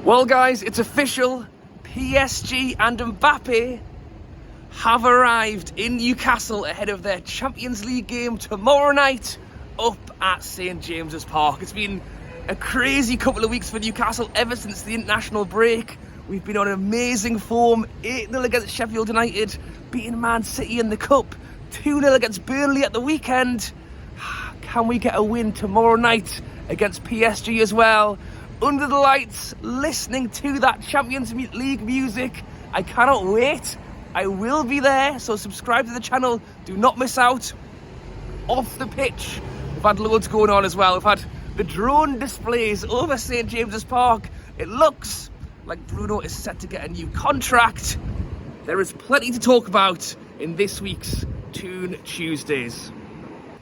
Well guys, it's official. PSG and Mbappé have arrived in Newcastle ahead of their Champions League game tomorrow night up at St James's Park. It's been a crazy couple of weeks for Newcastle ever since the international break. We've been on amazing form, 8-0 against Sheffield United, beating Man City in the Cup, 2-0 against Burnley at the weekend. Can we get a win tomorrow night against PSG as well? Under the lights, listening to that Champions League music. I cannot wait. I will be there, so subscribe to the channel. Do not miss out. Off the pitch, we've had loads going on as well. We've had the drone displays over St James's Park. It looks like Bruno is set to get a new contract. There is plenty to talk about in this week's Toon Tuesdays.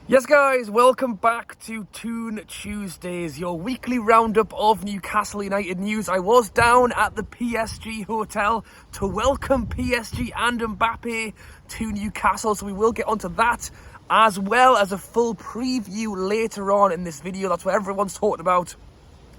Yes guys, welcome back to Toon Tuesdays, your weekly roundup of Newcastle United news. I was down at the PSG hotel to welcome PSG and Mbappé to Newcastle, so we will get onto that, as well as a full preview later on in this video. That's what everyone's talking about.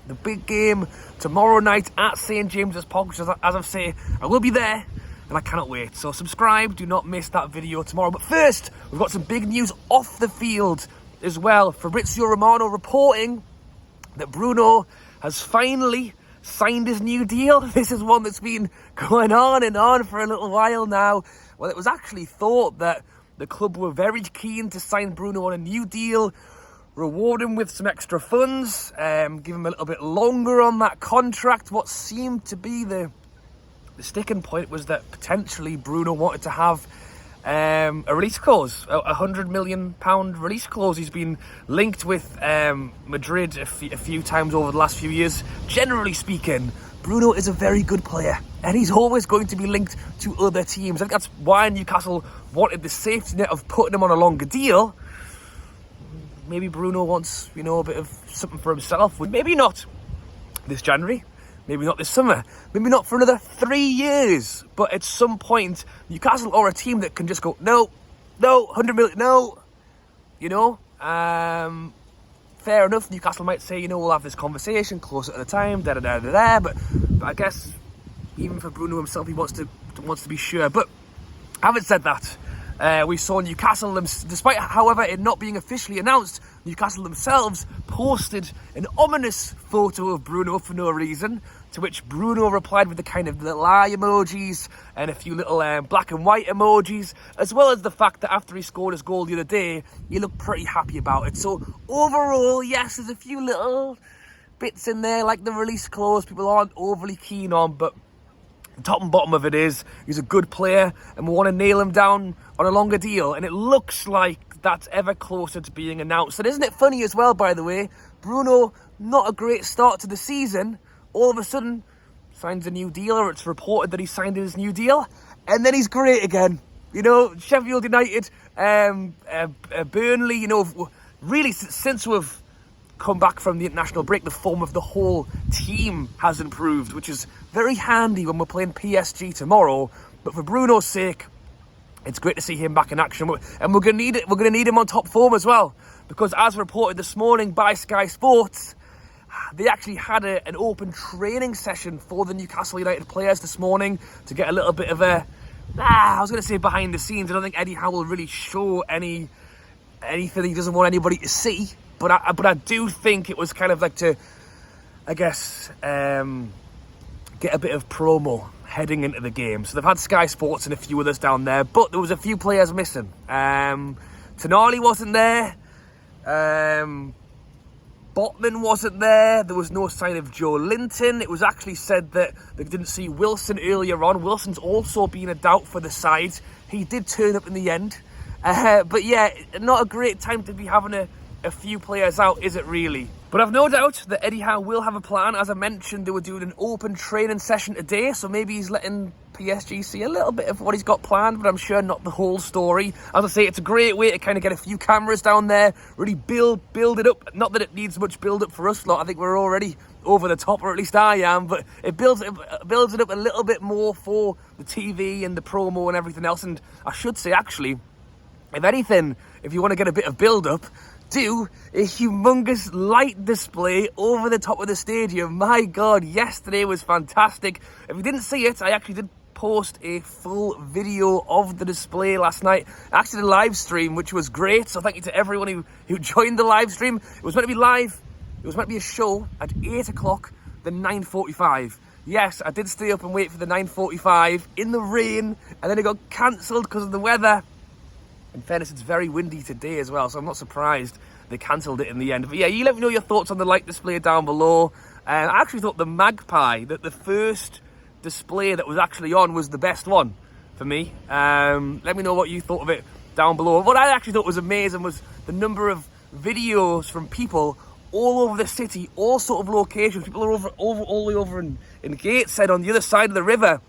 The big game tomorrow night at St James's Park, which, as I've said, I will be there. And I cannot wait. So subscribe, do not miss that video tomorrow. But first, we've got some big news off the field as well. Fabrizio Romano reporting that Bruno has finally signed his new deal. This is one that's been going on and on for a little while now. Well, it was actually thought that the club were very keen to sign Bruno on a new deal, reward him with some extra funds, give him a little bit longer on that contract. What seemed to be the sticking point was that potentially Bruno wanted to have a release clause, a £100 million release clause. He's been linked with Madrid a few times over the last few years. Generally speaking, Bruno is a very good player and he's always going to be linked to other teams. I think that's why Newcastle wanted the safety net of putting him on a longer deal. Maybe Bruno wants, a bit of something for himself. Maybe not this January. Maybe not this summer, maybe not for another 3 years, but at some point, Newcastle are a team that can just go, no, 100 million, no, fair enough. Newcastle might say, we'll have this conversation closer to the time, but I guess even for Bruno himself, he wants to be sure. But having said that, we saw Newcastle, despite, however, it not being officially announced, Newcastle themselves posted an ominous photo of Bruno for no reason, to which Bruno replied with the kind of little eye emojis and a few little black and white emojis, as well as the fact that after he scored his goal the other day, he looked pretty happy about it. So overall, yes, there's a few little bits in there, like the release clause people aren't overly keen on, but the top and bottom of it is he's a good player and we want to nail him down on a longer deal, and it looks like that's ever closer to being announced. And isn't it funny as well, by the way, Bruno, not a great start to the season, all of a sudden signs a new deal, or it's reported that he signed his new deal, and then he's great again. Sheffield United, Burnley, really since we've come back from the international break, the form of the whole team has improved, which is very handy when we're playing PSG tomorrow. But for Bruno's sake, it's great to see him back in action, and we're going to need it. We're going to need him on top form as well, because as reported this morning by Sky Sports, they actually had an open training session for the Newcastle United players this morning to get a little bit of I was going to say behind the scenes. I don't think Eddie Howe will really show anything he doesn't want anybody to see, but I do think it was kind of like to, I guess, get a bit of promo heading into the game. So they've had Sky Sports and a few others down there, but there was a few players missing. Tonali wasn't there. Botman wasn't there. There was no sign of Joe Linton. It was actually said that they didn't see Wilson earlier on. Wilson's also been a doubt for the side. He did turn up in the end. But yeah, not a great time to be having a few players out, is it really? But I've no doubt that Eddie Howe will have a plan. As I mentioned, they were doing an open training session today, so maybe he's letting PSG see a little bit of what he's got planned, but I'm sure not the whole story. As I say, it's a great way to kind of get a few cameras down there, really build it up. Not that it needs much build up for us lot. I think we're already over the top, or at least I am, but it builds it up a little bit more for the TV and the promo and everything else. And I should say, actually, if anything, if you want to get a bit of build up, do a humongous light display over the top of the stadium. My God, yesterday was fantastic. If you didn't see it, I actually did post a full video of the display last night. Actually, the live stream, which was great. So thank you to everyone who joined the live stream. It was meant to be live. It was meant to be a show at 8 o'clock, then 9:45. Yes, I did stay up and wait for the 9:45 in the rain, and then it got cancelled because of the weather. In fairness, it's very windy today as well, so I'm not surprised they cancelled it in the end. But yeah, you let me know your thoughts on the light display down below. I actually thought the Magpie, that the first display that was actually on, was the best one for me. Let me know what you thought of it down below. What I actually thought was amazing was the number of videos from people all over the city, all sort of locations. People are all the way over in Gateshead on the other side of the river,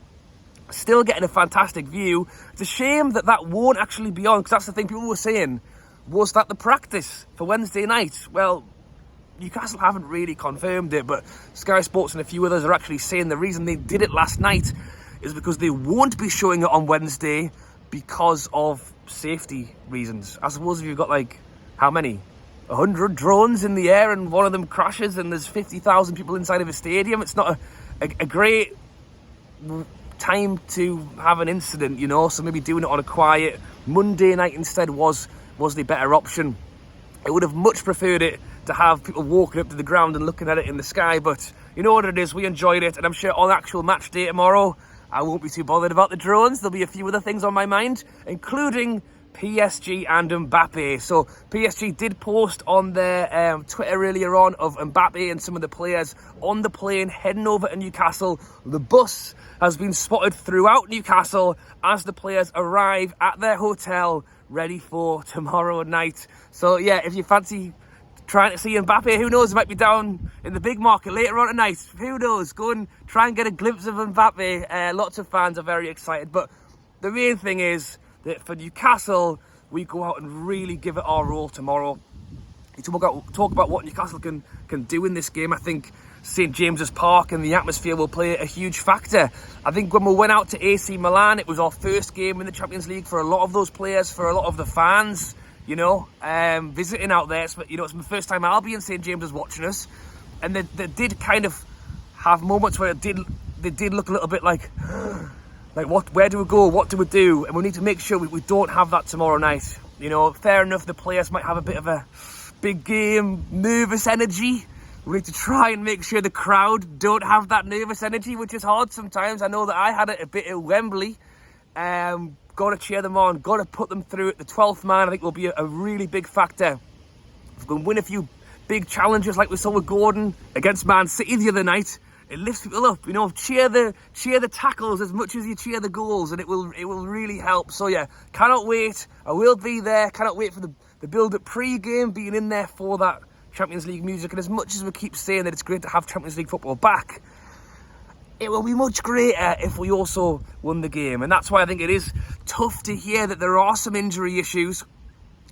still getting a fantastic view. It's a shame that that won't actually be on, because that's the thing people were saying. Was that the practice for Wednesday night? Well, Newcastle haven't really confirmed it, but Sky Sports and a few others are actually saying the reason they did it last night is because they won't be showing it on Wednesday because of safety reasons. I suppose if you've got, like, how many? 100 drones in the air and one of them crashes and there's 50,000 people inside of a stadium, it's not a great time to have an incident, you know. So maybe doing it on a quiet Monday night instead was the better option. I would have much preferred it to have people walking up to the ground and looking at it in the sky, but you know what it is, we enjoyed it, and I'm sure on actual match day tomorrow I won't be too bothered about the drones. There'll be a few other things on my mind, including PSG and Mbappé. So PSG did post on their Twitter earlier on of Mbappé and some of the players on the plane heading over to Newcastle. The bus has been spotted throughout Newcastle as the players arrive at their hotel ready for tomorrow night. So yeah, if you fancy trying to see Mbappé, who knows, might be down in the big market later on tonight. Who knows? Go and try and get a glimpse of Mbappé. Lots of fans are very excited, but the main thing is that for Newcastle, we go out and really give it our all tomorrow. You talk about what Newcastle can do in this game. I think St James's Park and the atmosphere will play a huge factor. I think when we went out to AC Milan, it was our first game in the Champions League for a lot of those players, for a lot of the fans, you know, visiting out there. But, you know, it's my first time I'll be in St James's watching us. And they did kind of have moments where they did look a little bit like where do we go? What do we do? And we need to make sure we don't have that tomorrow night. You know, fair enough, the players might have a bit of a big game, nervous energy. We need to try and make sure the crowd don't have that nervous energy, which is hard sometimes. I know that I had it a bit at Wembley. Got to cheer them on, got to put them through it. The 12th man, I think, will be a really big factor. If we can win a few big challenges like we saw with Gordon against Man City the other night, it lifts people up, you know. Cheer the tackles as much as you cheer the goals, and it will really help. So yeah, cannot wait. I will be there. Cannot wait for the build-up pre-game, being in there for that Champions League music. And as much as we keep saying that it's great to have Champions League football back, it will be much greater if we also won the game. And that's why I think it is tough to hear that there are some injury issues.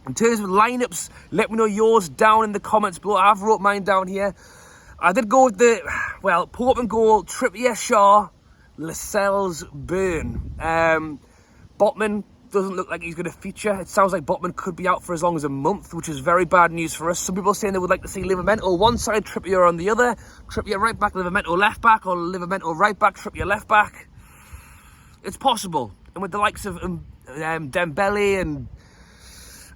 In terms of lineups, let me know yours down in the comments below. I've wrote mine down here. I did go with Portman goal, Trippier, Shaw, Lascelles, Burn. Botman doesn't look like he's going to feature. It sounds like Botman could be out for as long as a month, which is very bad news for us. Some people are saying they would like to see Livramento one side, Trippier on the other. Trippier right back, Livramento left back, or Livramento right back, Trippier left back. It's possible. And with the likes of Dembele and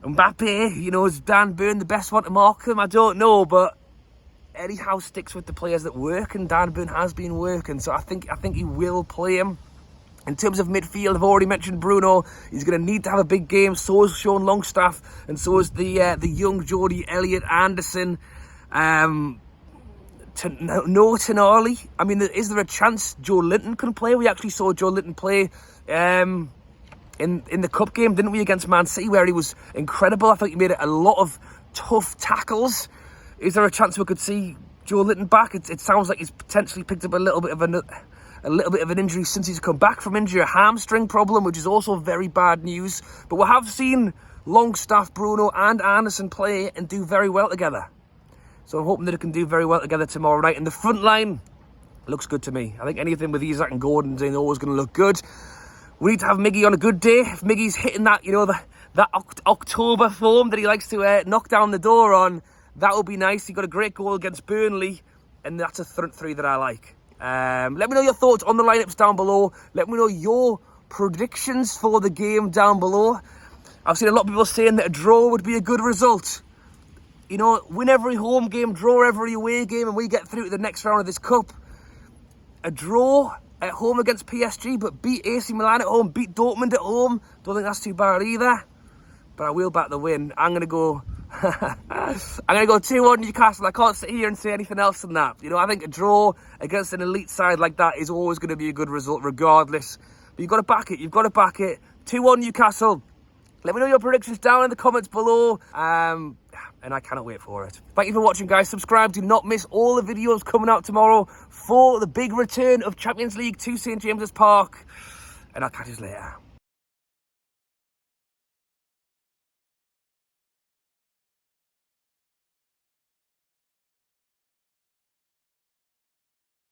Mbappé, you know, is Dan Burn the best one to mark them? I don't know, but Eddie Howe sticks with the players that work, and Dan Burn has been working, so I think he will play him. In terms of midfield, I've already mentioned Bruno. He's going to need to have a big game. So is Sean Longstaff, and so is the young Jordy Elliott-Anderson. No Tonali. I mean, is there a chance Joe Linton can play? We actually saw Joe Linton play in the cup game, didn't we, against Man City, where he was incredible. I think he made a lot of tough tackles. Is there a chance we could see Joe Linton back? It sounds like he's potentially picked up a little bit of an injury since he's come back from injury, a hamstring problem, which is also very bad news. But we have seen Longstaff, Bruno and Anderson play and do very well together. So I'm hoping that it can do very well together tomorrow night. And the front line looks good to me. I think anything with Isak and Gordon is always going to look good. We need to have Miggy on a good day. If Miggy's hitting that, you know, that October form that he likes to knock down the door on, that would be nice. He got a great goal against Burnley, and that's a front three that I like. Let me know your thoughts on the lineups down below. Let me know your predictions for the game down below. I've seen a lot of people saying that a draw would be a good result. You know, win every home game, draw every away game, and we get through to the next round of this cup. A draw at home against PSG, but beat AC Milan at home, beat Dortmund at home. Don't think that's too bad either. But I will back the win. I'm gonna go 2-1 Newcastle. I can't sit here and say anything else than that. You know, I think a draw against an elite side like that is always going to be a good result, regardless. But you've got to back it. You've got to back it. 2-1 Newcastle. Let me know your predictions down in the comments below. And I cannot wait for it. Thank you for watching, guys. Subscribe. Do not miss all the videos coming out tomorrow for the big return of Champions League to St James's Park. And I'll catch you later.